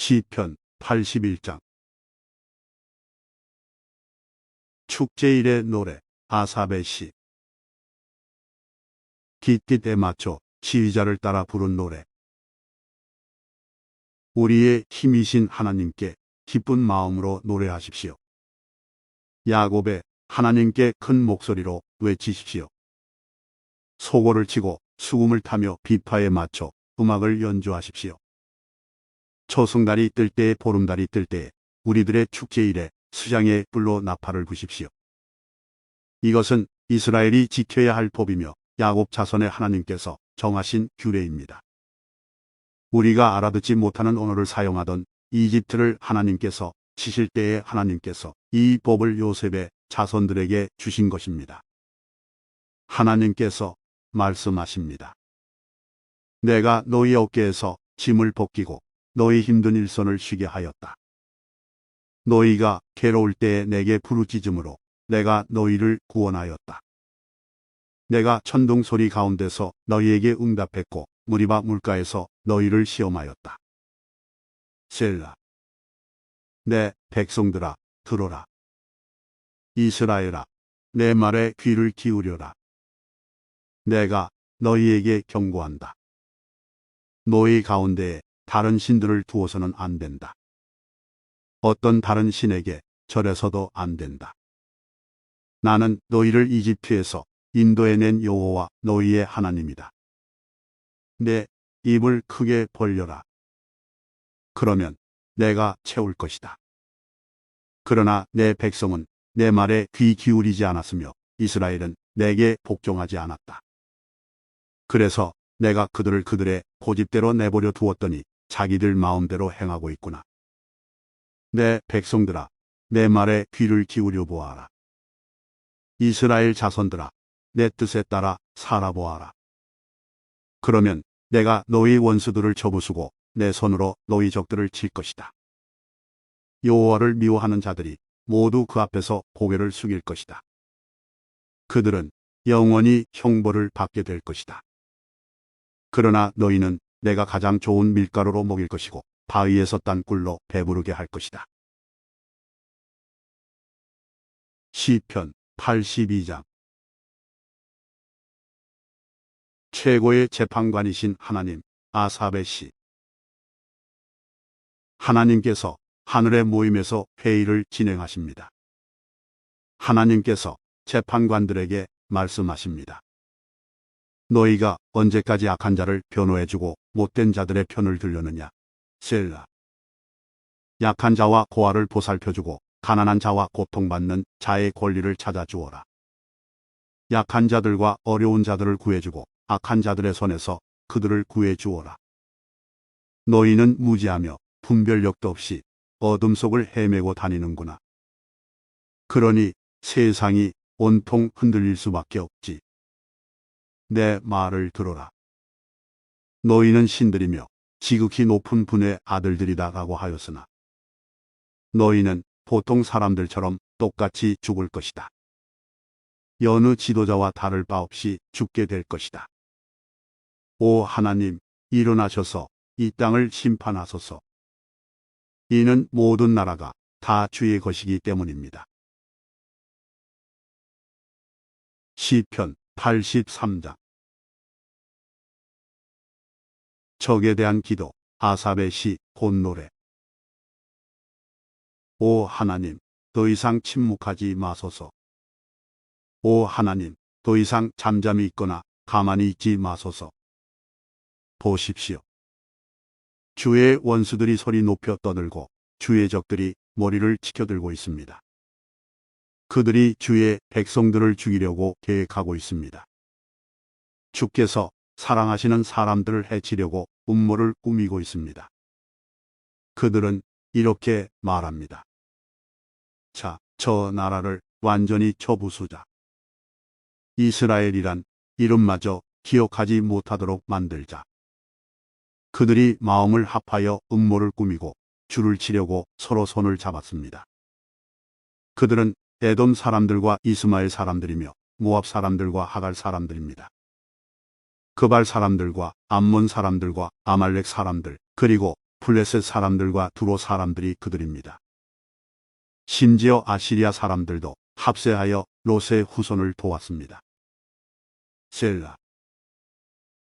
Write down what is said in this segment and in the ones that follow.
시편 81장. 축제일의 노래. 아삽의 시. 깃깃에 맞춰 지휘자를 따라 부른 노래. 우리의 힘이신 하나님께 기쁜 마음으로 노래하십시오. 야곱의 하나님께 큰 목소리로 외치십시오. 소고를 치고 수금을 타며 비파에 맞춰 음악을 연주하십시오. 초승달이 뜰 때에 보름달이 뜰 때에 우리들의 축제일에 수장의 뿔로 나팔을 부십시오. 이것은 이스라엘이 지켜야 할 법이며 야곱 자손의 하나님께서 정하신 규례입니다. 우리가 알아듣지 못하는 언어를 사용하던 이집트를 하나님께서 치실 때에 하나님께서 이 법을 요셉의 자손들에게 주신 것입니다. 하나님께서 말씀하십니다. 내가 너희 어깨에서 짐을 벗기고 너희 힘든 일손을 쉬게 하였다. 너희가 괴로울 때에 내게 부르짖음으로 내가 너희를 구원하였다. 내가 천둥 소리 가운데서 너희에게 응답했고 무리바 물가에서 너희를 시험하였다. 셀라. 내 백성들아, 들어라. 이스라엘아, 내 말에 귀를 기울여라. 내가 너희에게 경고한다. 너희 가운데에 다른 신들을 두어서는 안 된다. 어떤 다른 신에게 절해서도 안 된다. 나는 너희를 이집트에서 인도해낸 여호와 너희의 하나님이다. 내 입을 크게 벌려라. 그러면 내가 채울 것이다. 그러나 내 백성은 내 말에 귀 기울이지 않았으며 이스라엘은 내게 복종하지 않았다. 그래서 내가 그들을 그들의 고집대로 내버려 두었더니 자기들 마음대로 행하고 있구나. 내 백성들아, 내 말에 귀를 기울여 보아라. 이스라엘 자손들아, 내 뜻에 따라 살아보아라. 그러면 내가 너희 원수들을 쳐부수고 내 손으로 너희 적들을 칠 것이다. 여호와를 미워하는 자들이 모두 그 앞에서 고개를 숙일 것이다. 그들은 영원히 형벌을 받게 될 것이다. 그러나 너희는 내가 가장 좋은 밀가루로 먹일 것이고 바위에서 딴 꿀로 배부르게 할 것이다. 시편 82장. 최고의 재판관이신 하나님. 아삽의 시. 하나님께서 하늘의 모임에서 회의를 진행하십니다. 하나님께서 재판관들에게 말씀하십니다. 너희가 언제까지 악한 자를 변호해주고 못된 자들의 편을 들려느냐. 셀라. 약한 자와 고아를 보살펴주고 가난한 자와 고통받는 자의 권리를 찾아주어라. 약한 자들과 어려운 자들을 구해주고 악한 자들의 손에서 그들을 구해주어라. 너희는 무지하며 분별력도 없이 어둠 속을 헤매고 다니는구나. 그러니 세상이 온통 흔들릴 수밖에 없지. 내 말을 들어라. 너희는 신들이며 지극히 높은 분의 아들들이다라고 하였으나 너희는 보통 사람들처럼 똑같이 죽을 것이다. 여느 지도자와 다를 바 없이 죽게 될 것이다. 오 하나님, 일어나셔서 이 땅을 심판하소서. 이는 모든 나라가 다 주의 것이기 때문입니다. 시편 83장. 적에 대한 기도. 아삽의 시. 곤노래. 오 하나님, 더 이상 침묵하지 마소서. 오 하나님, 더 이상 잠잠히 있거나 가만히 있지 마소서. 보십시오. 주의 원수들이 소리 높여 떠들고 주의 적들이 머리를 치켜들고 있습니다. 그들이 주의 백성들을 죽이려고 계획하고 있습니다. 주께서 사랑하시는 사람들을 해치려고 음모를 꾸미고 있습니다. 그들은 이렇게 말합니다. 자, 저 나라를 완전히 쳐부수자. 이스라엘이란 이름마저 기억하지 못하도록 만들자. 그들이 마음을 합하여 음모를 꾸미고 줄을 치려고 서로 손을 잡았습니다. 그들은 에돔 사람들과 이스마엘 사람들이며 모압 사람들과 하갈 사람들입니다. 그발 사람들과 암몬 사람들과 아말렉 사람들 그리고 블레셋 사람들과 두로 사람들이 그들입니다. 심지어 아시리아 사람들도 합세하여 롯의 후손을 도왔습니다. 셀라.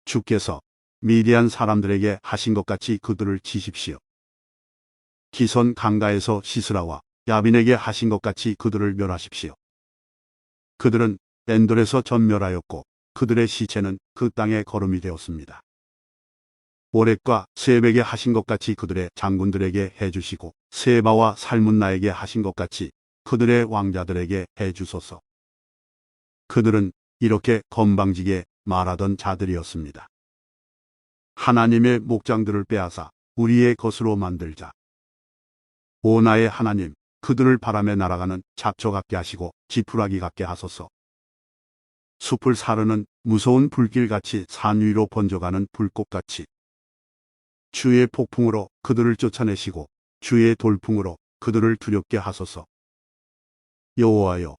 주께서 미디안 사람들에게 하신 것 같이 그들을 치십시오. 기손 강가에서 시스라와 야빈에게 하신 것 같이 그들을 멸하십시오. 그들은 엔돌에서 전멸하였고 그들의 시체는 그 땅에 거름이 되었습니다. 오렉과 세백에 하신 것 같이 그들의 장군들에게 해주시고 세바와 살문나에게 하신 것 같이 그들의 왕자들에게 해주소서. 그들은 이렇게 건방지게 말하던 자들이었습니다. 하나님의 목장들을 빼앗아 우리의 것으로 만들자. 오 나의 하나님, 그들을 바람에 날아가는 잡초 같게 하시고 지푸라기 같게 하소서. 숲을 사르는 무서운 불길같이 산 위로 번져가는 불꽃같이 주의 폭풍으로 그들을 쫓아내시고 주의 돌풍으로 그들을 두렵게 하소서. 여호와여,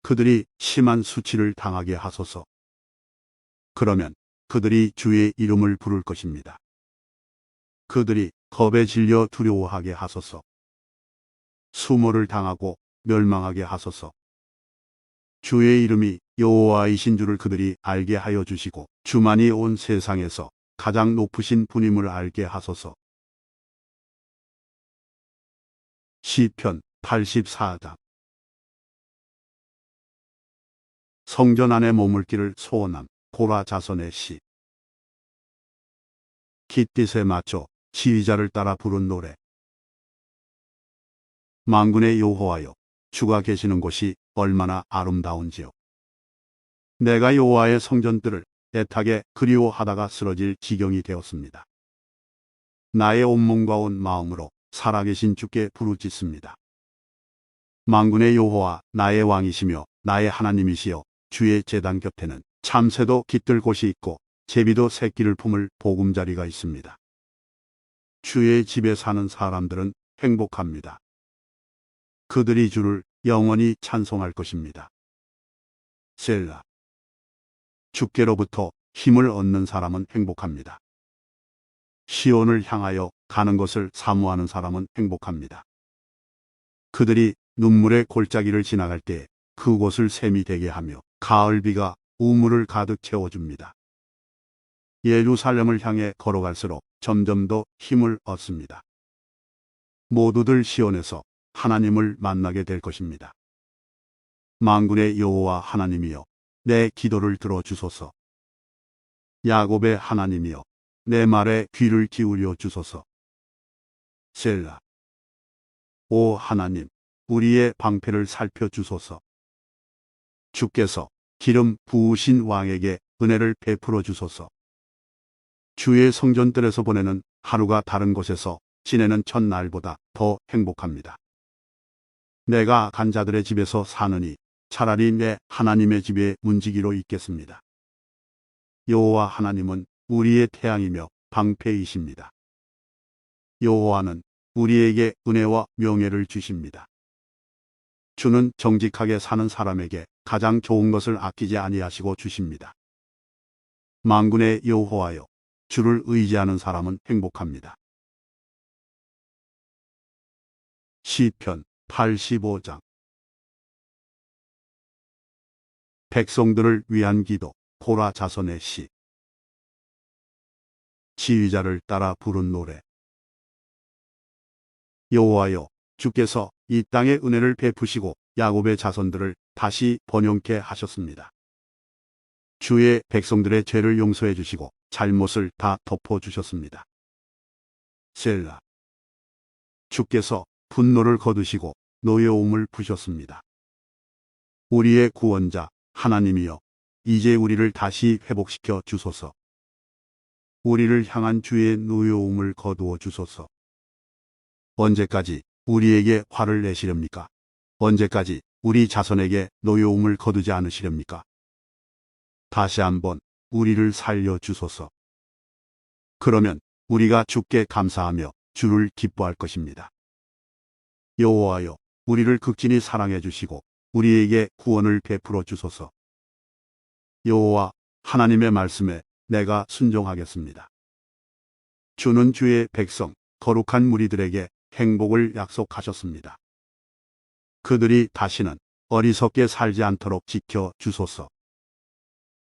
그들이 심한 수치를 당하게 하소서. 그러면 그들이 주의 이름을 부를 것입니다. 그들이 겁에 질려 두려워하게 하소서. 수모를 당하고 멸망하게 하소서. 주의 이름이 여호와이신 줄을 그들이 알게 하여 주시고 주만이 온 세상에서 가장 높으신 분임을 알게 하소서. 시편 84장. 성전 안에 머물기를 소원함. 고라 자손의 시. 깃빛에 맞춰 지휘자를 따라 부른 노래. 만군의 여호와여, 주가 계시는 곳이 얼마나 아름다운지요. 내가 여호와의 성전들을 애타게 그리워하다가 쓰러질 지경이 되었습니다. 나의 온몸과 온 마음으로 살아계신 주께 부르짖습니다. 만군의 여호와, 나의 왕이시며 나의 하나님이시여, 주의 제단 곁에는 참새도 깃들 곳이 있고 제비도 새끼를 품을 보금자리가 있습니다. 주의 집에 사는 사람들은 행복합니다. 그들이 주를 영원히 찬송할 것입니다. 셀라. 주께로부터 힘을 얻는 사람은 행복합니다. 시온을 향하여 가는 것을 사모하는 사람은 행복합니다. 그들이 눈물의 골짜기를 지나갈 때 그곳을 샘이 되게 하며 가을비가 우물을 가득 채워줍니다. 예루살렘을 향해 걸어갈수록 점점 더 힘을 얻습니다. 모두들 시온에서 하나님을 만나게 될 것입니다. 만군의 여호와 하나님이여, 내 기도를 들어주소서. 야곱의 하나님이여, 내 말에 귀를 기울여 주소서. 셀라. 오 하나님, 우리의 방패를 살펴주소서. 주께서 기름 부으신 왕에게 은혜를 베풀어 주소서. 주의 성전들에서 보내는 하루가 다른 곳에서 지내는 첫날보다 더 행복합니다. 내가 악한 자들의 집에서 사느니 차라리 내 하나님의 집에 문지기로 있겠습니다. 여호와 하나님은 우리의 태양이며 방패이십니다. 여호와는 우리에게 은혜와 명예를 주십니다. 주는 정직하게 사는 사람에게 가장 좋은 것을 아끼지 아니하시고 주십니다. 만군의 여호와여, 주를 의지하는 사람은 행복합니다. 시편 85장. 백성들을 위한 기도. 고라 자손의 시. 지휘자를 따라 부른 노래. 여호와여, 주께서 이 땅에 은혜를 베푸시고 야곱의 자손들을 다시 번영케 하셨습니다. 주의 백성들의 죄를 용서해 주시고 잘못을 다 덮어 주셨습니다. 셀라. 주께서 분노를 거두시고 노여움을 푸셨습니다. 우리의 구원자 하나님이여, 이제 우리를 다시 회복시켜 주소서. 우리를 향한 주의 노여움을 거두어 주소서. 언제까지 우리에게 화를 내시렵니까? 언제까지 우리 자손에게 노여움을 거두지 않으시렵니까? 다시 한번 우리를 살려 주소서. 그러면 우리가 주께 감사하며 주를 기뻐할 것입니다. 여호와여, 우리를 극진히 사랑해 주시고 우리에게 구원을 베풀어 주소서. 여호와 하나님의 말씀에 내가 순종하겠습니다. 주는 주의 백성 거룩한 무리들에게 행복을 약속하셨습니다. 그들이 다시는 어리석게 살지 않도록 지켜 주소서.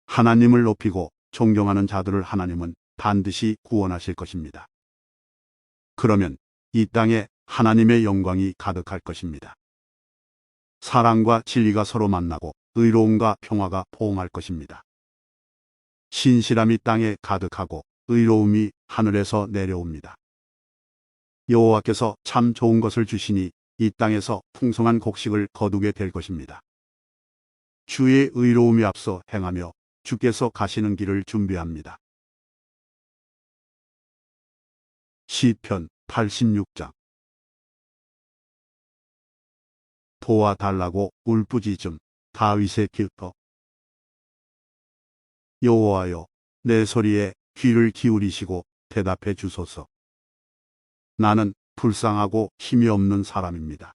하나님을 높이고 존경하는 자들을 하나님은 반드시 구원하실 것입니다. 그러면 이 땅에 하나님의 영광이 가득할 것입니다. 사랑과 진리가 서로 만나고 의로움과 평화가 포옹할 것입니다. 신실함이 땅에 가득하고 의로움이 하늘에서 내려옵니다. 여호와께서 참 좋은 것을 주시니 이 땅에서 풍성한 곡식을 거두게 될 것입니다. 주의 의로움이 앞서 행하며 주께서 가시는 길을 준비합니다. 시편 86장. 도와달라고 울부짖음 다윗의 길터. 여호와여, 내 소리에 귀를 기울이시고 대답해 주소서. 나는 불쌍하고 힘이 없는 사람입니다.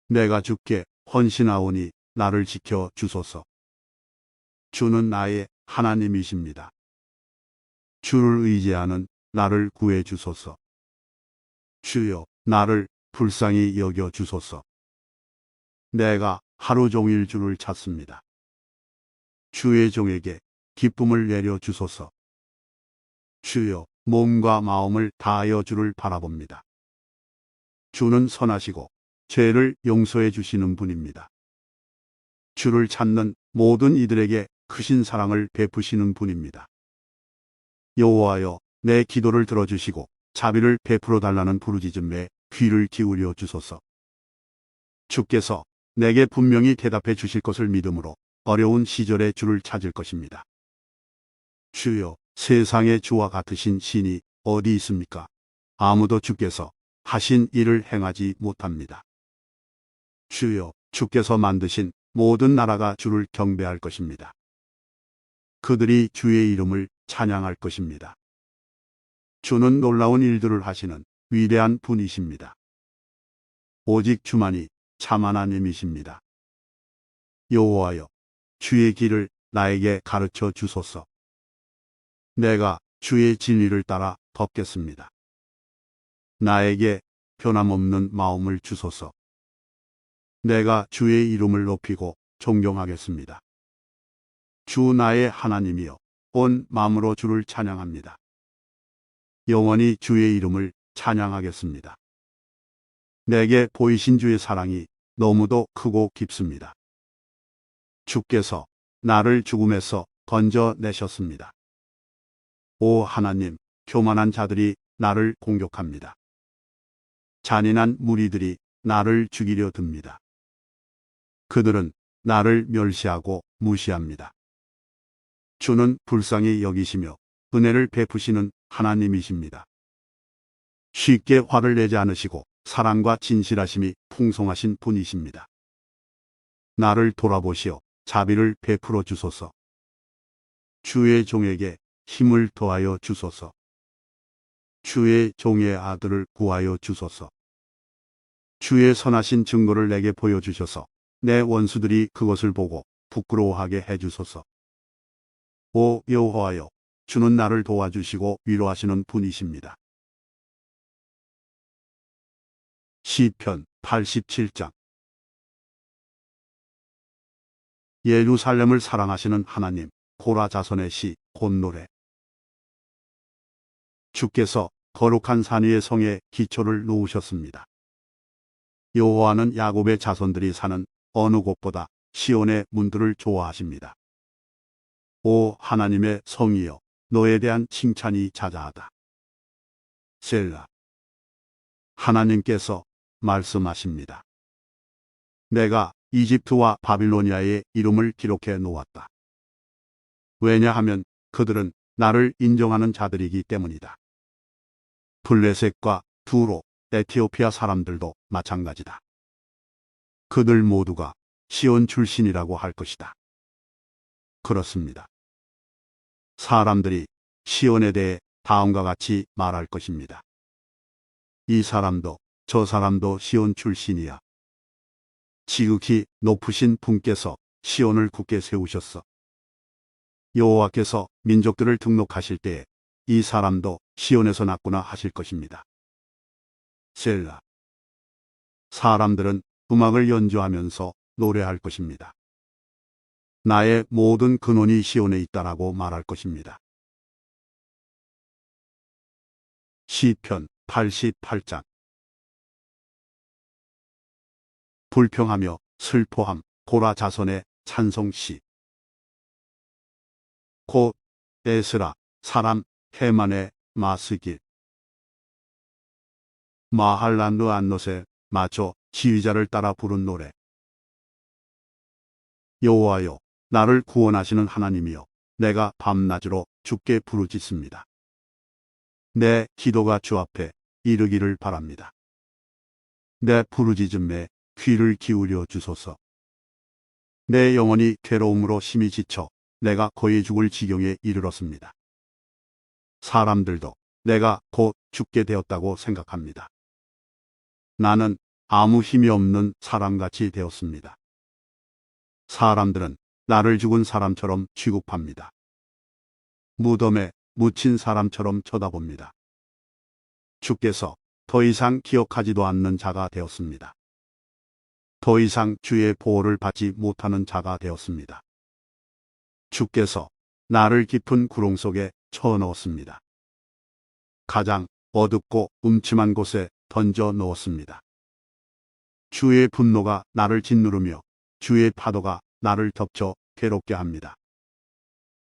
내가 주께 헌신하오니 나를 지켜 주소서. 주는 나의 하나님이십니다. 주를 의지하는 나를 구해 주소서. 주여, 나를 불쌍히 여겨 주소서. 내가 하루 종일 주를 찾습니다. 주의 종에게 기쁨을 내려 주소서. 주여, 몸과 마음을 다하여 주를 바라봅니다. 주는 선하시고 죄를 용서해 주시는 분입니다. 주를 찾는 모든 이들에게 크신 사랑을 베푸시는 분입니다. 여호와여, 내 기도를 들어주시고 자비를 베풀어 달라는 부르짖음에 귀를 기울여 주소서. 주께서 내게 분명히 대답해 주실 것을 믿음으로 어려운 시절에 주를 찾을 것입니다. 주여, 세상의 주와 같으신 신이 어디 있습니까? 아무도 주께서 하신 일을 행하지 못합니다. 주여, 주께서 만드신 모든 나라가 주를 경배할 것입니다. 그들이 주의 이름을 찬양할 것입니다. 주는 놀라운 일들을 하시는 위대한 분이십니다. 오직 주만이 참 하나님이십니다. 여호와여, 주의 길을 나에게 가르쳐 주소서. 내가 주의 진리를 따라 걷겠습니다. 나에게 변함없는 마음을 주소서. 내가 주의 이름을 높이고 존경하겠습니다. 주 나의 하나님이여, 온 마음으로 주를 찬양합니다. 영원히 주의 이름을 찬양하겠습니다. 내게 보이신 주의 사랑이 너무도 크고 깊습니다. 주께서 나를 죽음에서 건져내셨습니다. 오 하나님, 교만한 자들이 나를 공격합니다. 잔인한 무리들이 나를 죽이려 듭니다. 그들은 나를 멸시하고 무시합니다. 주는 불쌍히 여기시며 은혜를 베푸시는 하나님이십니다. 쉽게 화를 내지 않으시고 사랑과 진실하심이 풍성하신 분이십니다. 나를 돌아보시어 자비를 베풀어 주소서. 주의 종에게 힘을 더하여 주소서. 주의 종의 아들을 구하여 주소서. 주의 선하신 증거를 내게 보여주셔서 내 원수들이 그것을 보고 부끄러워하게 해주소서. 오 여호와여, 주는 나를 도와주시고 위로하시는 분이십니다. 시편 87장. 예루살렘을 사랑하시는 하나님, 고라 자손의 시 곤노래. 주께서 거룩한 산 위의 성에 기초를 놓으셨습니다. 여호와는 야곱의 자손들이 사는 어느 곳보다 시온의 문들을 좋아하십니다. 오 하나님의 성이여, 너에 대한 칭찬이 자자하다. 셀라. 하나님께서 말씀하십니다. 내가 이집트와 바빌로니아의 이름을 기록해 놓았다. 왜냐하면 그들은 나를 인정하는 자들이기 때문이다. 블레셋과 두로, 에티오피아 사람들도 마찬가지다. 그들 모두가 시온 출신이라고 할 것이다. 그렇습니다. 사람들이 시온에 대해 다음과 같이 말할 것입니다. 이 사람도 저 사람도 시온 출신이야. 지극히 높으신 분께서 시온을 굳게 세우셨어. 여호와께서 민족들을 등록하실 때에 이 사람도 시온에서 났구나 하실 것입니다. 셀라. 사람들은 음악을 연주하면서 노래할 것입니다. 나의 모든 근원이 시온에 있다라고 말할 것입니다. 시편 88장. 불평하며 슬퍼함 고라 자손의 찬송시. 곧 에스라 사람 헤만의 마스길. 마할란르 안노세 마초 지휘자를 따라 부른 노래. 여호와여, 나를 구원하시는 하나님이여, 내가 밤낮으로 주께 부르짖습니다. 내 기도가 주 앞에 이르기를 바랍니다. 내 부르짖음에 귀를 기울여 주소서. 내 영혼이 괴로움으로 심히 지쳐 내가 거의 죽을 지경에 이르렀습니다. 사람들도 내가 곧 죽게 되었다고 생각합니다. 나는 아무 힘이 없는 사람같이 되었습니다. 사람들은 나를 죽은 사람처럼 취급합니다. 무덤에 묻힌 사람처럼 쳐다봅니다. 주께서 더 이상 기억하지도 않는 자가 되었습니다. 더 이상 주의 보호를 받지 못하는 자가 되었습니다. 주께서 나를 깊은 구렁 속에 쳐넣었습니다. 가장 어둡고 음침한 곳에 던져 넣었습니다. 주의 분노가 나를 짓누르며 주의 파도가 나를 덮쳐 괴롭게 합니다.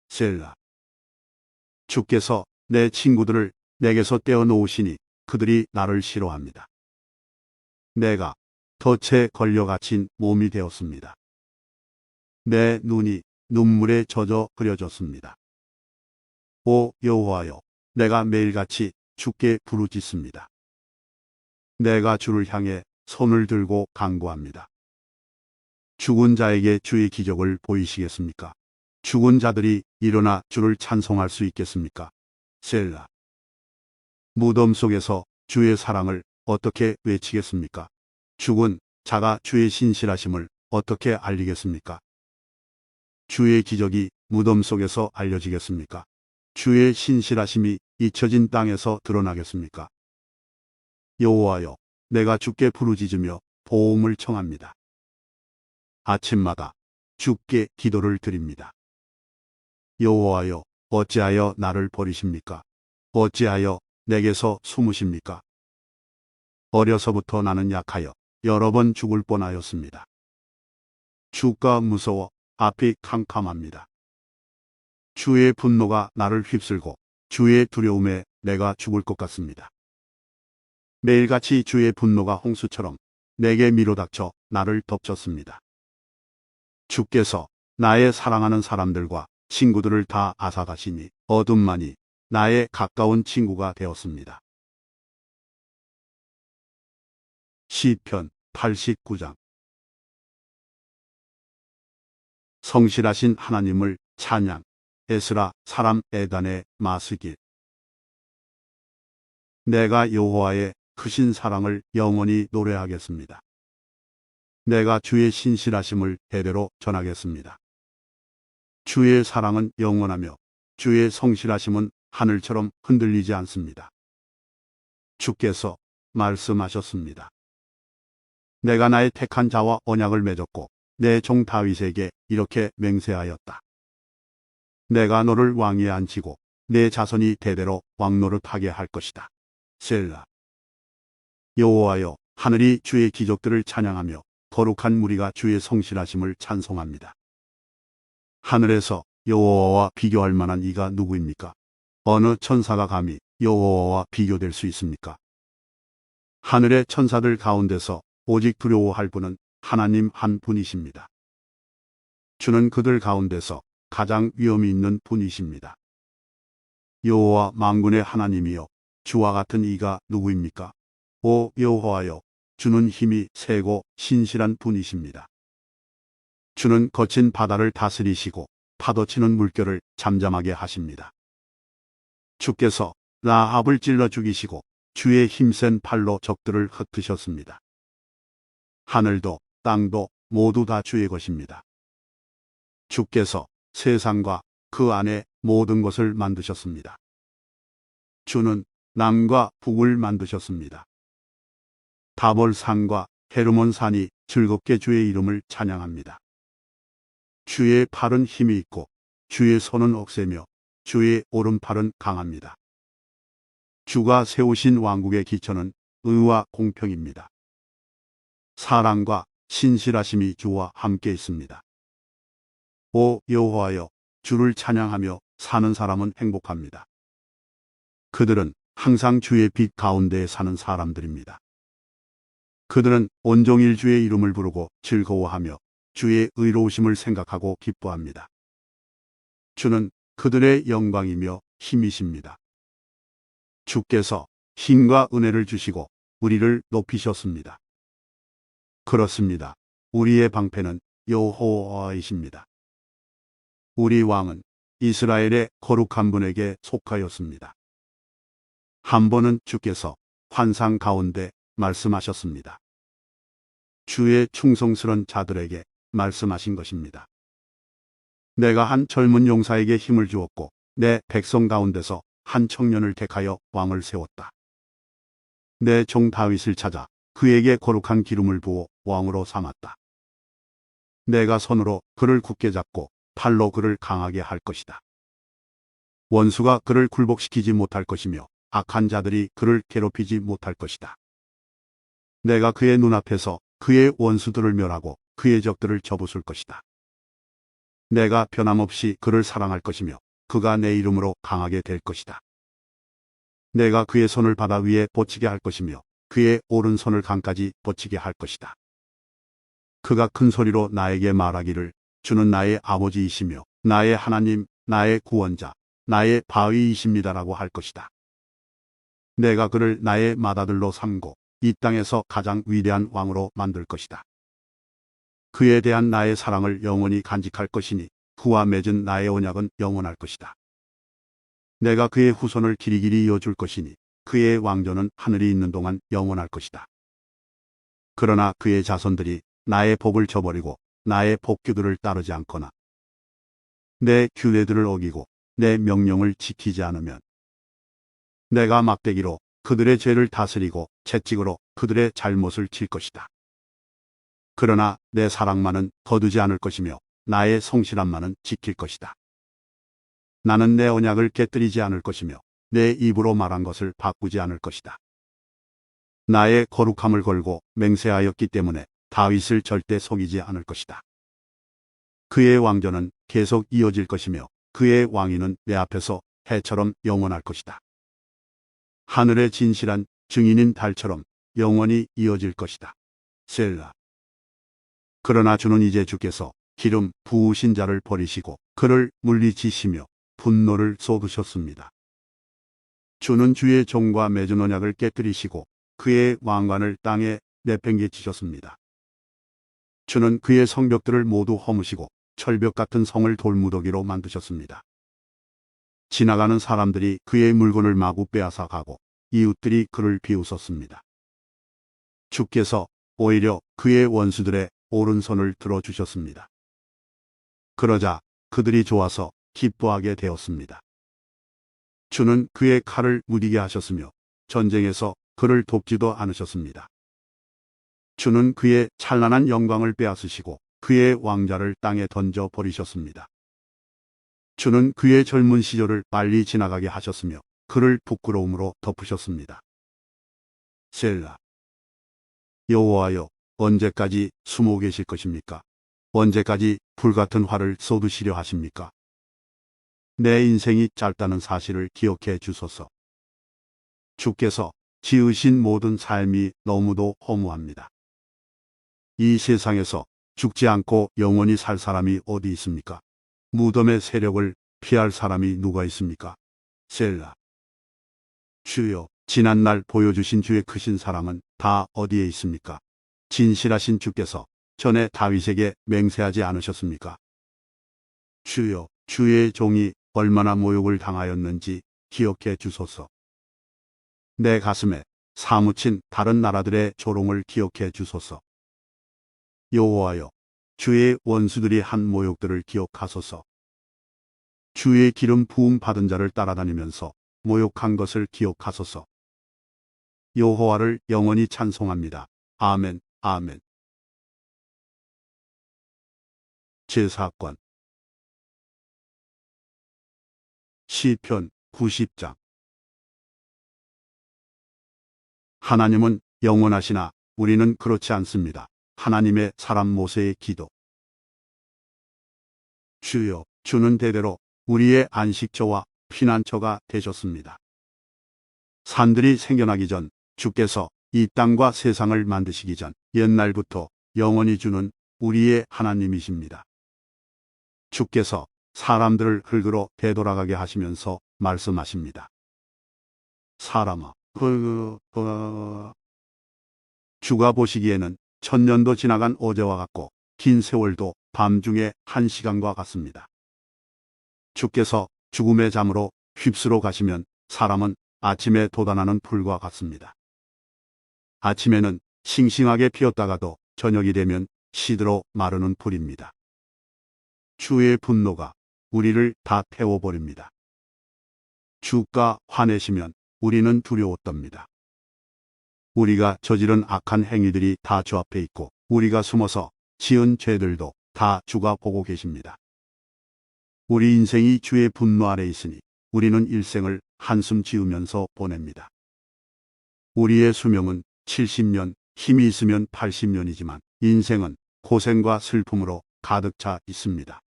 셀라. 주께서 내 친구들을 내게서 떼어놓으시니 그들이 나를 싫어합니다. 내가 덫에 걸려 갇힌 몸이 되었습니다. 내 눈이 눈물에 젖어 그려졌습니다. 오 여호와여, 내가 매일같이 주께 부르짖습니다. 내가 주를 향해 손을 들고 간구합니다. 죽은 자에게 주의 기적을 보이시겠습니까? 죽은 자들이 일어나 주를 찬송할 수 있겠습니까? 셀라. 무덤 속에서 주의 사랑을 어떻게 외치겠습니까? 죽은 자가 주의 신실하심을 어떻게 알리겠습니까? 주의 기적이 무덤 속에서 알려지겠습니까? 주의 신실하심이 잊혀진 땅에서 드러나겠습니까? 여호와여, 내가 주께 부르짖으며 보험을 청합니다. 아침마다 주께 기도를 드립니다. 여호와여, 어찌하여 나를 버리십니까? 어찌하여 내게서 숨으십니까? 어려서부터 나는 약하여 여러 번 죽을 뻔하였습니다. 주가 무서워 앞이 캄캄합니다. 주의 분노가 나를 휩쓸고 주의 두려움에 내가 죽을 것 같습니다. 매일같이 주의 분노가 홍수처럼 내게 밀어닥쳐 나를 덮쳤습니다. 주께서 나의 사랑하는 사람들과 친구들을 다 앗아가시니 어둠만이 나의 가까운 친구가 되었습니다. 시편 89장. 성실하신 하나님을 찬양. 에스라 사람 에단의 마스길. 내가 여호와의 크신 사랑을 영원히 노래하겠습니다. 내가 주의 신실하심을 대대로 전하겠습니다. 주의 사랑은 영원하며 주의 성실하심은 하늘처럼 흔들리지 않습니다. 주께서 말씀하셨습니다. 내가 나의 택한 자와 언약을 맺었고 내 종 다윗에게 이렇게 맹세하였다. 내가 너를 왕위에 앉히고 내 자손이 대대로 왕노릇하게 할 것이다. 셀라. 여호와여, 하늘이 주의 기적들을 찬양하며 거룩한 무리가 주의 성실하심을 찬송합니다. 하늘에서 여호와와 비교할 만한 이가 누구입니까? 어느 천사가 감히 여호와와 비교될 수 있습니까? 하늘의 천사들 가운데서 오직 두려워할 분은 하나님 한 분이십니다. 주는 그들 가운데서 가장 위엄이 있는 분이십니다. 여호와 만군의 하나님이여, 주와 같은 이가 누구입니까? 오 여호와여, 주는 힘이 세고 신실한 분이십니다. 주는 거친 바다를 다스리시고 파도치는 물결을 잠잠하게 하십니다. 주께서 라합을 찔러 죽이시고 주의 힘센 팔로 적들을 흩으셨습니다. 하늘도 땅도 모두 다 주의 것입니다. 주께서 세상과 그 안에 모든 것을 만드셨습니다. 주는 남과 북을 만드셨습니다. 다볼산과 헤르몬 산이 즐겁게 주의 이름을 찬양합니다. 주의 팔은 힘이 있고 주의 손은 억세며 주의 오른팔은 강합니다. 주가 세우신 왕국의 기초는 의와 공평입니다. 사랑과 신실하심이 주와 함께 있습니다. 오 여호와여, 주를 찬양하며 사는 사람은 행복합니다. 그들은 항상 주의 빛 가운데에 사는 사람들입니다. 그들은 온종일 주의 이름을 부르고 즐거워하며 주의 의로우심을 생각하고 기뻐합니다. 주는 그들의 영광이며 힘이십니다. 주께서 힘과 은혜를 주시고 우리를 높이셨습니다. 그렇습니다. 우리의 방패는 여호와이십니다. 우리 왕은 이스라엘의 거룩한 분에게 속하였습니다. 한 번은 주께서 환상 가운데 말씀하셨습니다. 주의 충성스런 자들에게 말씀하신 것입니다. 내가 한 젊은 용사에게 힘을 주었고 내 백성 가운데서 한 청년을 택하여 왕을 세웠다. 내 종 다윗을 찾아 그에게 거룩한 기름을 부어 왕으로 삼았다. 내가 손으로 그를 굳게 잡고 팔로 그를 강하게 할 것이다. 원수가 그를 굴복시키지 못할 것이며 악한 자들이 그를 괴롭히지 못할 것이다. 내가 그의 눈앞에서 그의 원수들을 멸하고 그의 적들을 접으술 것이다. 내가 변함없이 그를 사랑할 것이며 그가 내 이름으로 강하게 될 것이다. 내가 그의 손을 바다 위에 뻗치게 할 것이며 그의 오른손을 강까지 뻗치게 할 것이다. 그가 큰 소리로 나에게 말하기를 주는 나의 아버지이시며 나의 하나님, 나의 구원자, 나의 바위이십니다라고 할 것이다. 내가 그를 나의 맏아들로 삼고 이 땅에서 가장 위대한 왕으로 만들 것이다. 그에 대한 나의 사랑을 영원히 간직할 것이니 그와 맺은 나의 언약은 영원할 것이다. 내가 그의 후손을 길이길이 이어줄 것이니 그의 왕조는 하늘이 있는 동안 영원할 것이다. 그러나 그의 자손들이 나의 법을 저버리고 나의 법규들을 따르지 않거나 내 규례들을 어기고 내 명령을 지키지 않으면 내가 막대기로 그들의 죄를 다스리고 채찍으로 그들의 잘못을 칠 것이다. 그러나 내 사랑만은 거두지 않을 것이며 나의 성실함만은 지킬 것이다. 나는 내 언약을 깨뜨리지 않을 것이며 내 입으로 말한 것을 바꾸지 않을 것이다. 나의 거룩함을 걸고 맹세하였기 때문에 다윗을 절대 속이지 않을 것이다. 그의 왕조는 계속 이어질 것이며 그의 왕위는 내 앞에서 해처럼 영원할 것이다. 하늘의 진실한 증인인 달처럼 영원히 이어질 것이다. 셀라. 그러나 주는 이제 주께서 기름 부으신 자를 버리시고 그를 물리치시며 분노를 쏟으셨습니다. 주는 주의 종과 맺은 언약을 깨뜨리시고 그의 왕관을 땅에 내팽개치셨습니다. 주는 그의 성벽들을 모두 허무시고 철벽 같은 성을 돌무더기로 만드셨습니다. 지나가는 사람들이 그의 물건을 마구 빼앗아 가고 이웃들이 그를 비웃었습니다. 주께서 오히려 그의 원수들의 오른손을 들어주셨습니다. 그러자 그들이 좋아서 기뻐하게 되었습니다. 주는 그의 칼을 무디게 하셨으며 전쟁에서 그를 돕지도 않으셨습니다. 주는 그의 찬란한 영광을 빼앗으시고 그의 왕자를 땅에 던져 버리셨습니다. 주는 그의 젊은 시절을 빨리 지나가게 하셨으며 그를 부끄러움으로 덮으셨습니다. 셀라. 여호와여, 언제까지 숨어 계실 것입니까? 언제까지 불같은 화를 쏟으시려 하십니까? 내 인생이 짧다는 사실을 기억해 주소서. 주께서 지으신 모든 삶이 너무도 허무합니다. 이 세상에서 죽지 않고 영원히 살 사람이 어디 있습니까? 무덤의 세력을 피할 사람이 누가 있습니까? 셀라. 주여, 지난날 보여주신 주의 크신 사랑은 다 어디에 있습니까? 진실하신 주께서 전에 다윗에게 맹세하지 않으셨습니까? 주여, 주의 종이 얼마나 모욕을 당하였는지 기억해 주소서. 내 가슴에 사무친 다른 나라들의 조롱을 기억해 주소서. 여호와여, 주의 원수들이 한 모욕들을 기억하소서. 주의 기름 부음 받은 자를 따라다니면서 모욕한 것을 기억하소서. 여호와를 영원히 찬송합니다. 아멘, 아멘. 제4권 시편 90장. 하나님은 영원하시나 우리는 그렇지 않습니다. 하나님의 사람 모세의 기도. 주여, 주는 대대로 우리의 안식처와 피난처가 되셨습니다. 산들이 생겨나기 전 주께서 이 땅과 세상을 만드시기 전 옛날부터 영원히 주는 우리의 하나님이십니다. 주께서 사람들을 흙으로 되돌아가게 하시면서 말씀하십니다. 사람아, 주가 보시기에는 천년도 지나간 어제와 같고 긴 세월도 밤중에 1시간과 같습니다. 주께서 죽음의 잠으로 휩쓸어 가시면 사람은 아침에 돋아나는 불과 같습니다. 아침에는 싱싱하게 피었다가도 저녁이 되면 시들어 마르는 불입니다. 주의 분노가 우리를 다 태워버립니다. 주가 화내시면 우리는 두려워 떱니다. 우리가 저지른 악한 행위들이 다 주 앞에 있고 우리가 숨어서 지은 죄들도 다 주가 보고 계십니다. 우리 인생이 주의 분노 아래 있으니 우리는 일생을 한숨 지으면서 보냅니다. 우리의 수명은 70년, 힘이 있으면 80년이지만 인생은 고생과 슬픔으로 가득 차 있습니다.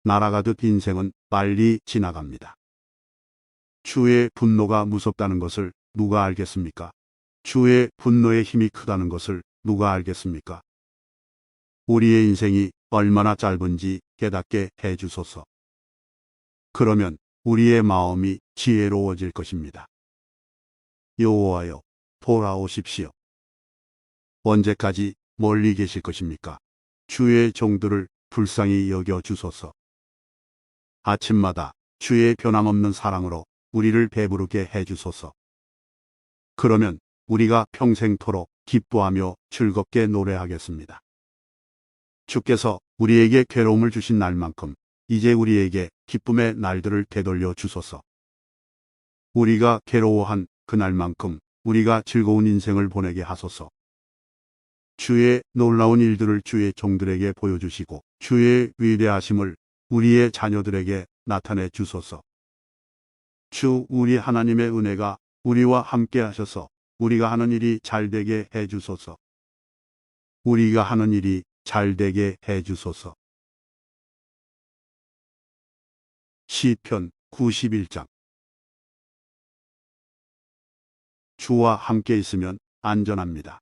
날아가듯 인생은 빨리 지나갑니다. 주의 분노가 무섭다는 것을 누가 알겠습니까? 주의 분노의 힘이 크다는 것을 누가 알겠습니까? 우리의 인생이 얼마나 짧은지 깨닫게 해주소서. 그러면 우리의 마음이 지혜로워질 것입니다. 여호와여, 돌아오십시오. 언제까지 멀리 계실 것입니까? 주의 종들을 불쌍히 여겨 주소서. 아침마다 주의 변함없는 사랑으로 우리를 배부르게 해주소서. 그러면 우리가 평생토록 기뻐하며 즐겁게 노래하겠습니다. 주께서 우리에게 괴로움을 주신 날만큼 이제 우리에게 기쁨의 날들을 되돌려 주소서. 우리가 괴로워한 그날만큼 우리가 즐거운 인생을 보내게 하소서. 주의 놀라운 일들을 주의 종들에게 보여주시고 주의 위대하심을 우리의 자녀들에게 나타내 주소서. 주 우리 하나님의 은혜가 우리와 함께 하셔서 우리가 하는 일이 잘되게 해주소서. 우리가 하는 일이 잘되게 해주소서. 시편 91장. 주와 함께 있으면 안전합니다.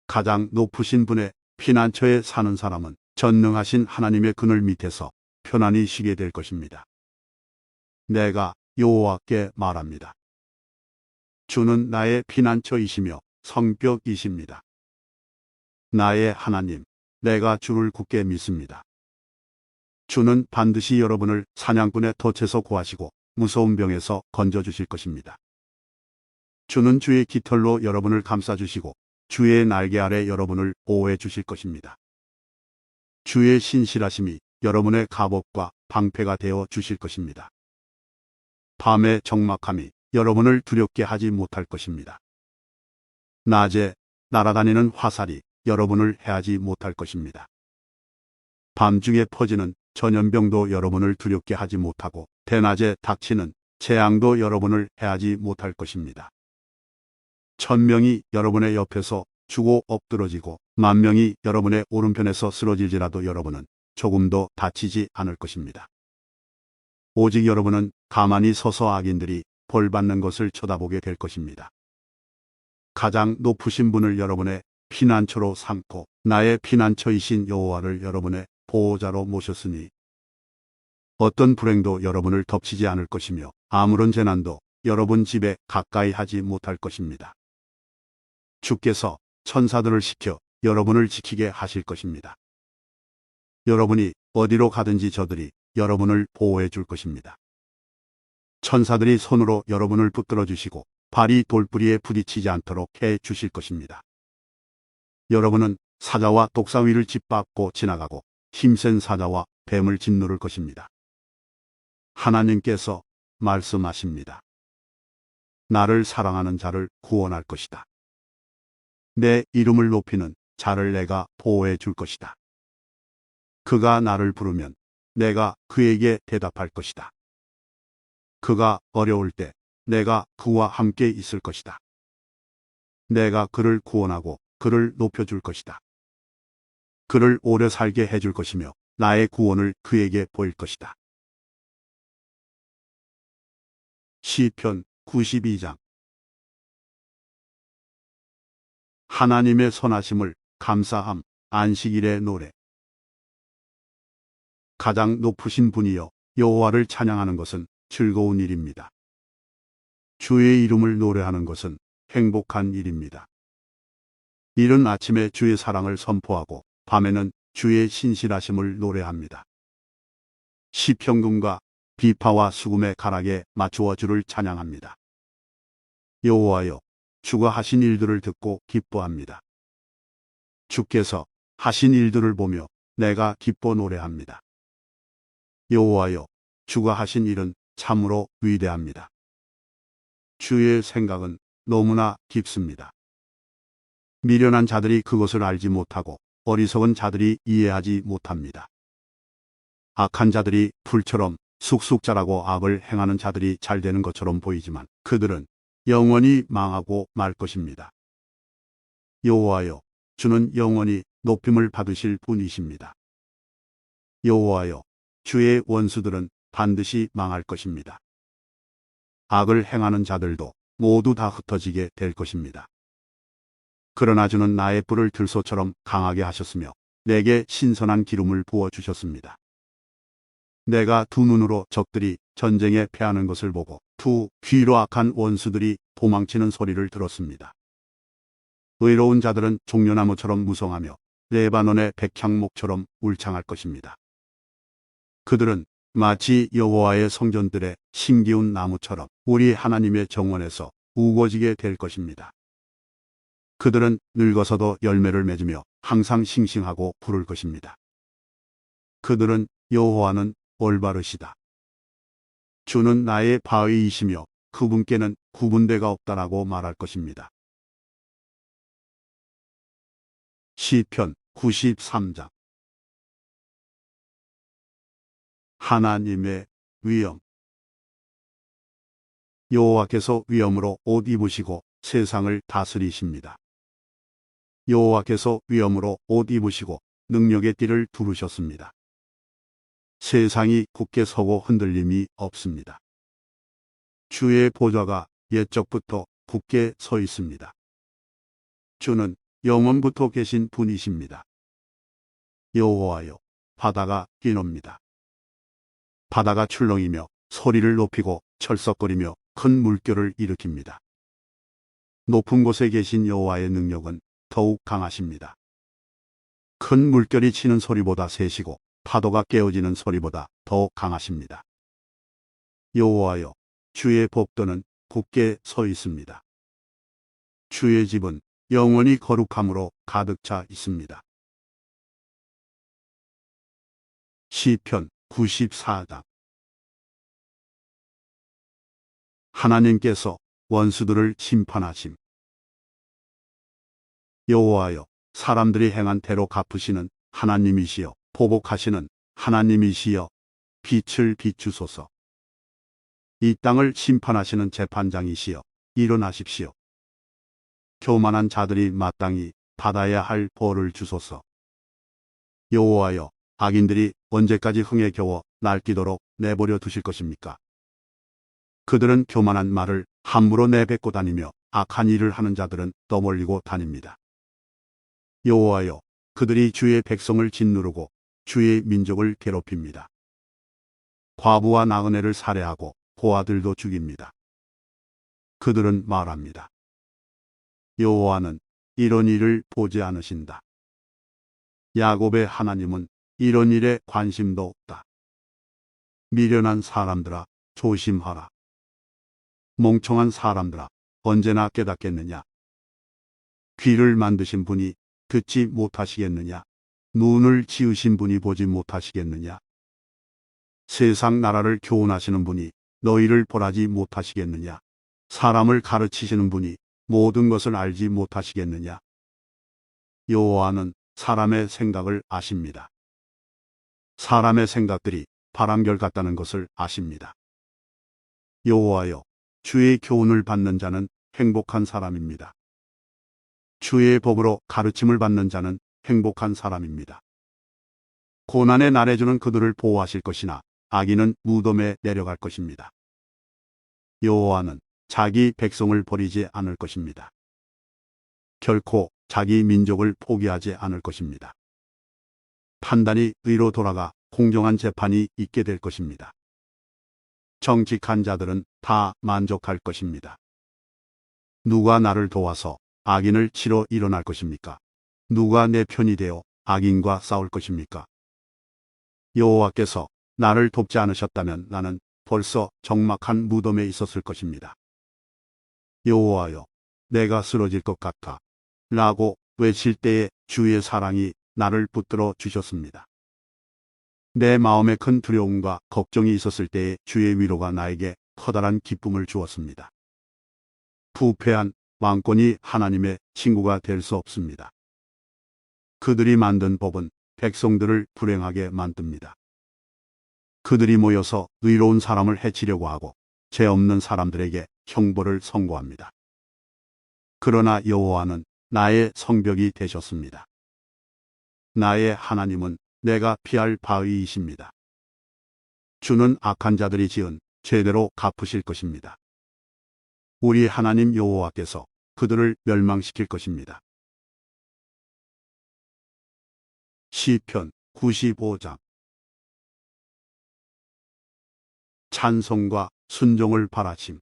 가장 높으신 분의 피난처에 사는 사람은 전능하신 하나님의 그늘 밑에서 편안히 쉬게 될 것입니다. 내가 여호와께 말합니다. 주는 나의 피난처이시며 성벽이십니다. 나의 하나님, 내가 주를 굳게 믿습니다. 주는 반드시 여러분을 사냥꾼의 덫에서 구하시고 무서운 병에서 건져주실 것입니다. 주는 주의 깃털로 여러분을 감싸주시고 주의 날개 아래 여러분을 보호해 주실 것입니다. 주의 신실하심이 여러분의 갑옷과 방패가 되어 주실 것입니다. 밤의 적막함이 여러분을 두렵게 하지 못할 것입니다. 낮에 날아다니는 화살이 여러분을 해하지 못할 것입니다. 밤중에 퍼지는 전염병도 여러분을 두렵게 하지 못하고 대낮에 닥치는 재앙도 여러분을 해하지 못할 것입니다. 1000명이 여러분의 옆에서 죽어 엎드러지고 10,000명이 여러분의 오른편에서 쓰러질지라도 여러분은 조금도 다치지 않을 것입니다. 오직 여러분은 가만히 서서 악인들이 벌받는 것을 쳐다보게 될 것입니다. 가장 높으신 분을 여러분의 피난처로 삼고 나의 피난처이신 여호와를 여러분의 보호자로 모셨으니 어떤 불행도 여러분을 덮치지 않을 것이며 아무런 재난도 여러분 집에 가까이 하지 못할 것입니다. 주께서 천사들을 시켜 여러분을 지키게 하실 것입니다. 여러분이 어디로 가든지 저들이 여러분을 보호해 줄 것입니다. 천사들이 손으로 여러분을 붙들어 주시고 발이 돌부리에 부딪히지 않도록 해 주실 것입니다. 여러분은 사자와 독사위를 짓밟고 지나가고 힘센 사자와 뱀을 짓누를 것입니다. 하나님께서 말씀하십니다. 나를 사랑하는 자를 구원할 것이다. 내 이름을 높이는 자를 내가 보호해 줄 것이다. 그가 나를 부르면 내가 그에게 대답할 것이다. 그가 어려울 때 내가 그와 함께 있을 것이다. 내가 그를 구원하고 그를 높여줄 것이다. 그를 오래 살게 해줄 것이며 나의 구원을 그에게 보일 것이다. 시편 92장. 하나님의 선하심을 감사함. 안식일의 노래. 가장 높으신 분이여 여호와를 찬양하는 것은 즐거운 일입니다. 주의 이름을 노래하는 것은 행복한 일입니다. 이른 아침에 주의 사랑을 선포하고 밤에는 주의 신실하심을 노래합니다. 시편금과 비파와 수금의 가락에 맞추어 주를 찬양합니다. 여호와여, 주가 하신 일들을 듣고 기뻐합니다. 주께서 하신 일들을 보며 내가 기뻐 노래합니다. 여호와여, 주가 하신 일은 참으로 위대합니다. 주의 생각은 너무나 깊습니다. 미련한 자들이 그것을 알지 못하고 어리석은 자들이 이해하지 못합니다. 악한 자들이 풀처럼 쑥쑥 자라고 악을 행하는 자들이 잘 되는 것처럼 보이지만 그들은 영원히 망하고 말 것입니다. 여호와여, 주는 영원히 높임을 받으실 분이십니다. 여호와여, 주의 원수들은 반드시 망할 것입니다. 악을 행하는 자들도 모두 다 흩어지게 될 것입니다. 그러나 주는 나의 뿔을 들소처럼 강하게 하셨으며 내게 신선한 기름을 부어 주셨습니다. 내가 두 눈으로 적들이 전쟁에 패하는 것을 보고 두 귀로 악한 원수들이 도망치는 소리를 들었습니다. 의로운 자들은 종려나무처럼 무성하며 레바논의 백향목처럼 울창할 것입니다. 그들은 마치 여호와의 성전들의 심기운 나무처럼 우리 하나님의 정원에서 우거지게 될 것입니다. 그들은 늙어서도 열매를 맺으며 항상 싱싱하고 부를 것입니다. 그들은 여호와는 올바르시다. 주는 나의 바위이시며 그분께는 구분대가 없다라고 말할 것입니다. 시편 93장. 하나님의 위엄. 여호와께서 위엄으로 옷 입으시고 세상을 다스리십니다. 여호와께서 위엄으로 옷 입으시고 능력의 띠를 두르셨습니다. 세상이 굳게 서고 흔들림이 없습니다. 주의 보좌가 옛적부터 굳게 서 있습니다. 주는 영원부터 계신 분이십니다. 여호와여, 바다가 뛰놉니다. 바다가 출렁이며 소리를 높이고 철썩거리며 큰 물결을 일으킵니다. 높은 곳에 계신 여호와의 능력은 더욱 강하십니다. 큰 물결이 치는 소리보다 세시고 파도가 깨어지는 소리보다 더 강하십니다. 여호와여, 주의 법도는 굳게 서 있습니다. 주의 집은 영원히 거룩함으로 가득 차 있습니다. 시편 94장. 하나님께서 원수들을 심판하심. 여호와여, 사람들이 행한 대로 갚으시는 하나님이시여 보복하시는 하나님이시여 빛을 비추소서. 이 땅을 심판하시는 재판장이시여 일어나십시오. 교만한 자들이 마땅히 받아야 할 벌을 주소서. 여호와여, 악인들이 언제까지 흥에 겨워 날뛰도록 내버려 두실 것입니까? 그들은 교만한 말을 함부로 내뱉고 다니며 악한 일을 하는 자들은 떠벌리고 다닙니다. 여호와여, 그들이 주의 백성을 짓누르고 주의 민족을 괴롭힙니다. 과부와 나그네를 살해하고 고아들도 죽입니다. 그들은 말합니다. 여호와는 이런 일을 보지 않으신다. 야곱의 하나님은 이런 일에 관심도 없다. 미련한 사람들아, 조심하라. 멍청한 사람들아, 언제나 깨닫겠느냐? 귀를 만드신 분이 듣지 못하시겠느냐? 눈을 지으신 분이 보지 못하시겠느냐? 세상 나라를 교훈하시는 분이 너희를 벌하지 못하시겠느냐? 사람을 가르치시는 분이 모든 것을 알지 못하시겠느냐? 여호와는 사람의 생각을 아십니다. 사람의 생각들이 바람결 같다는 것을 아십니다. 여호와여, 주의 교훈을 받는 자는 행복한 사람입니다. 주의 법으로 가르침을 받는 자는 행복한 사람입니다. 고난의 날에 주는 그들을 보호하실 것이나 악인은 무덤에 내려갈 것입니다. 여호와는 자기 백성을 버리지 않을 것입니다. 결코 자기 민족을 포기하지 않을 것입니다. 판단이 의로 돌아가 공정한 재판이 있게 될 것입니다. 정직한 자들은 다 만족할 것입니다. 누가 나를 도와서 악인을 치러 일어날 것입니까? 누가 내 편이 되어 악인과 싸울 것입니까? 여호와께서 나를 돕지 않으셨다면 나는 벌써 적막한 무덤에 있었을 것입니다. 여호와여, 내가 쓰러질 것 같아 라고 외칠 때에 주의 사랑이 나를 붙들어 주셨습니다. 내 마음에 큰 두려움과 걱정이 있었을 때에 주의 위로가 나에게 커다란 기쁨을 주었습니다. 부패한 왕권이 하나님의 친구가 될 수 없습니다. 그들이 만든 법은 백성들을 불행하게 만듭니다. 그들이 모여서 의로운 사람을 해치려고 하고 죄 없는 사람들에게 형벌을 선고합니다. 그러나 여호와는 나의 성벽이 되셨습니다. 나의 하나님은 내가 피할 바위이십니다. 주는 악한 자들이 지은 죄대로 갚으실 것입니다. 우리 하나님 여호와께서 그들을 멸망시킬 것입니다. 시편 95장. 찬송과 순종을 바라심.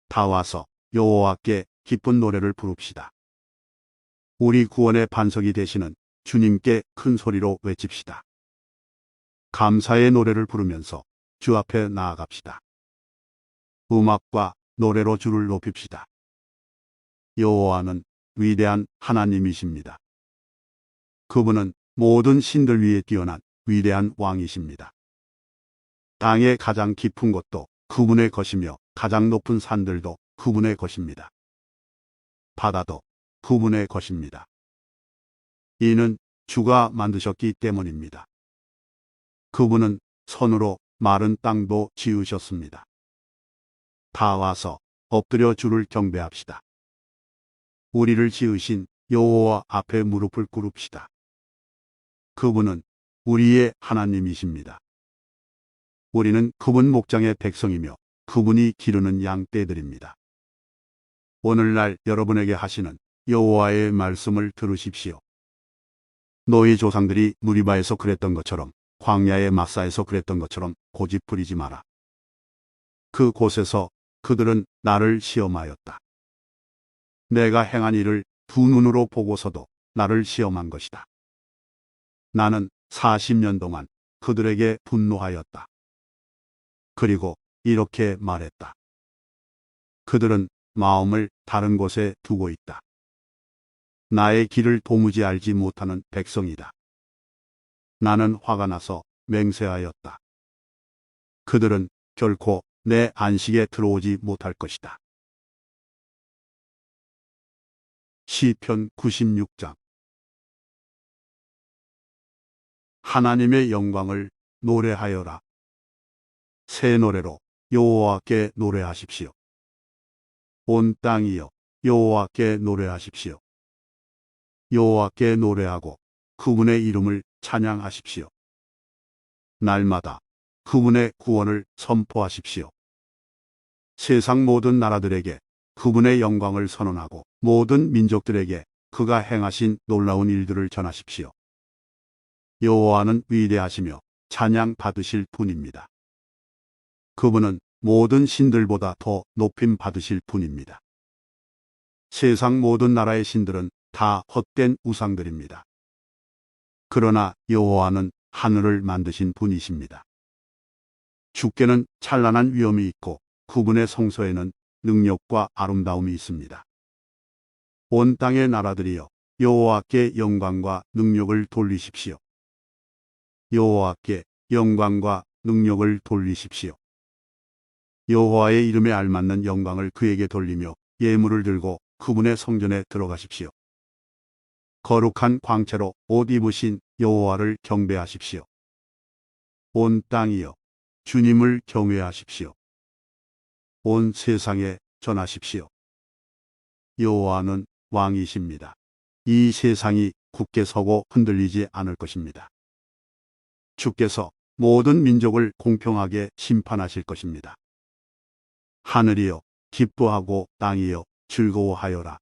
다 와서 여호와께 기쁜 노래를 부릅시다. 우리 구원의 반석이 되시는 주님께 큰 소리로 외칩시다. 감사의 노래를 부르면서 주 앞에 나아갑시다. 음악과 노래로 주를 높입시다. 여호와는 위대한 하나님이십니다. 그분은 모든 신들 위에 뛰어난 위대한 왕이십니다. 땅의 가장 깊은 곳도 그분의 것이며 가장 높은 산들도 그분의 것입니다. 바다도 그분의 것입니다. 이는 주가 만드셨기 때문입니다. 그분은 손으로 마른 땅도 지으셨습니다. 다 와서 엎드려 주를 경배합시다. 우리를 지으신 여호와 앞에 무릎을 꿇읍시다. 그분은 우리의 하나님이십니다. 우리는 그분 목장의 백성이며 그분이 기르는 양떼들입니다. 오늘날 여러분에게 하시는 여호와의 말씀을 들으십시오. 너희 조상들이 무리바에서 그랬던 것처럼 광야의 마사에서 그랬던 것처럼 고집 부리지 마라. 그 곳에서 그들은 나를 시험하였다. 내가 행한 일을 두 눈으로 보고서도 나를 시험한 것이다. 나는 40년 동안 그들에게 분노하였다. 그리고 이렇게 말했다. 그들은 마음을 다른 곳에 두고 있다. 나의 길을 도무지 알지 못하는 백성이다. 나는 화가 나서 맹세하였다. 그들은 결코 내 안식에 들어오지 못할 것이다. 시편 96장. 하나님의 영광을 노래하여라. 새 노래로 여호와께 노래하십시오. 온 땅이여 여호와께 노래하십시오. 여호와께 노래하고 그분의 이름을 찬양하십시오. 날마다 그분의 구원을 선포하십시오. 세상 모든 나라들에게 그분의 영광을 선언하고 모든 민족들에게 그가 행하신 놀라운 일들을 전하십시오. 여호와는 위대하시며 찬양 받으실 분입니다. 그분은 모든 신들보다 더 높임 받으실 분입니다. 세상 모든 나라의 신들은 다 헛된 우상들입니다. 그러나 여호와는 하늘을 만드신 분이십니다. 주께는 찬란한 위엄이 있고 그분의 성소에는 능력과 아름다움이 있습니다. 온 땅의 나라들이여 여호와께 영광과 능력을 돌리십시오. 여호와께 영광과 능력을 돌리십시오. 여호와의 이름에 알맞는 영광을 그에게 돌리며 예물을 들고 그분의 성전에 들어가십시오. 거룩한 광채로 옷 입으신 여호와를 경배하십시오. 온 땅이여 주님을 경외하십시오. 온 세상에 전하십시오. 여호와는 왕이십니다. 이 세상이 굳게 서고 흔들리지 않을 것입니다. 주께서 모든 민족을 공평하게 심판하실 것입니다. 하늘이여 기뻐하고 땅이여 즐거워하여라.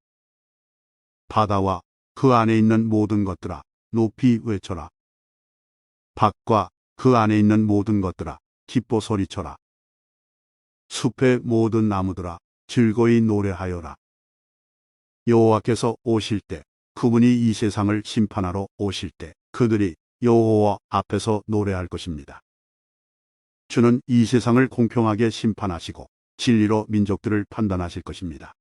바다와 그 안에 있는 모든 것들아 높이 외쳐라. 밭과 그 안에 있는 모든 것들아 기뻐 소리쳐라. 숲의 모든 나무들아 즐거이 노래하여라. 여호와께서 오실 때, 그분이 이 세상을 심판하러 오실 때 그들이 여호와 앞에서 노래할 것입니다. 주는 이 세상을 공평하게 심판하시고 진리로 민족들을 판단하실 것입니다.